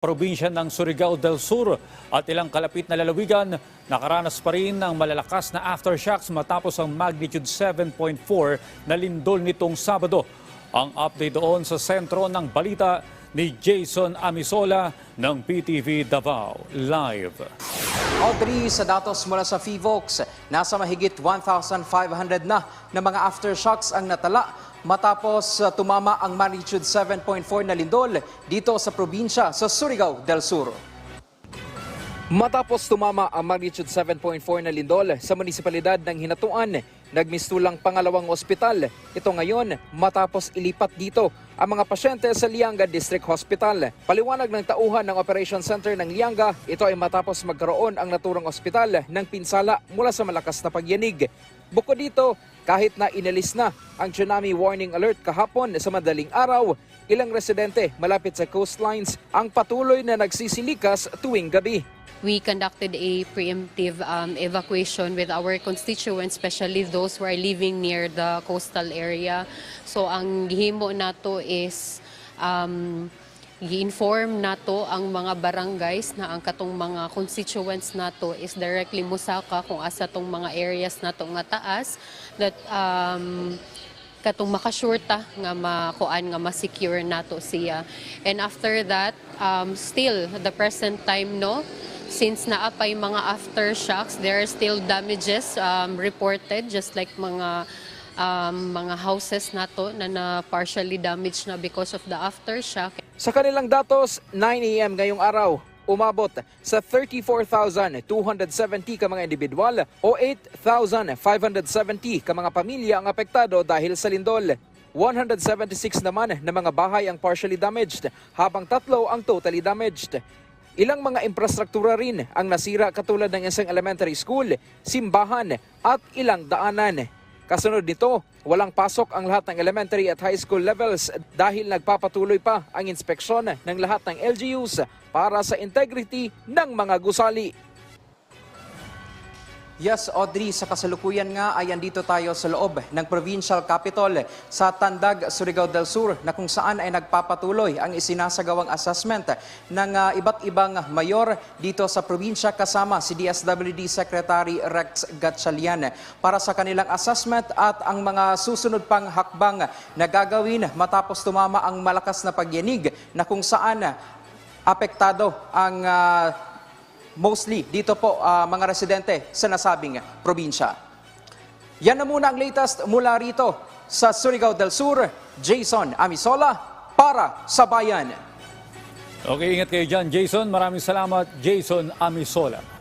Probinsya ng Surigao del Sur at ilang kalapit na lalawigan nakaranas pa rin ng malalakas na aftershocks matapos ang magnitude 7.4 na lindol nitong Sabado. Ang update doon sa sentro ng balita ni Jason Amisola ng PTV Davao Live. Audrey, sa datos mula sa FIVOX, nasa mahigit 1,500 na mga aftershocks ang natala matapos tumama ang magnitude 7.4 na lindol dito sa probinsya sa Surigao del Sur. Matapos tumama ang magnitude 7.4 na lindol sa munisipalidad ng Hinatuan, nagmistulang pangalawang ospital. Ito ngayon matapos ilipat dito ang mga pasyente sa Lianga District Hospital. Paliwanag ng tauhan ng Operation Center ng Lianga, ito ay matapos magkaroon ang naturang ospital ng pinsala mula sa malakas na pagyanig. Bukod dito, kahit na inalis na ang tsunami warning alert kahapon sa madaling araw, ilang residente malapit sa coastlines ang patuloy na nagsisilikas tuwing gabi. We conducted a preemptive evacuation with our constituents, especially those who are living near the coastal area. So ang gihimo nato is i-inform nato ang mga barangays na ang katong mga constituents nato is directly musaka kung asa tong mga areas nato nga taas that katong makasurta nga makuan nga ma-secure nato siya. And after that, still the present time since naapay mga aftershocks, there are still damages reported, just like mga houses nato na partially damaged na because of the aftershock. Sa kanilang datos, 9 a.m. ngayong araw, umabot sa 34,270 ka mga individual o 8,570 ka mga pamilya ang apektado dahil sa lindol. 176 naman na mga bahay ang partially damaged, habang 3 ang totally damaged. Ilang mga infrastruktura rin ang nasira katulad ng isang elementary school, simbahan at ilang daanan. Kasunod nito, walang pasok ang lahat ng elementary at high school levels dahil nagpapatuloy pa ang inspeksyon ng lahat ng LGUs para sa integrity ng mga gusali. Yes, Audrey, sa kasalukuyan nga ay andito tayo sa loob ng Provincial Capital sa Tandag, Surigao del Sur na kung saan ay nagpapatuloy ang isinasagawang assessment ng iba't ibang mayor dito sa probinsya kasama si DSWD Secretary Rex Gatchalian para sa kanilang assessment at ang mga susunod pang hakbang na gagawin matapos tumama ang malakas na pagyanig na kung saan apektado ang mostly dito po mga residente sa nasabing probinsya. Yan na muna ang latest mula rito sa Surigao del Sur. Jason Amisola para sa Bayan. Okay, ingat kayo dyan, Jason. Maraming salamat, Jason Amisola.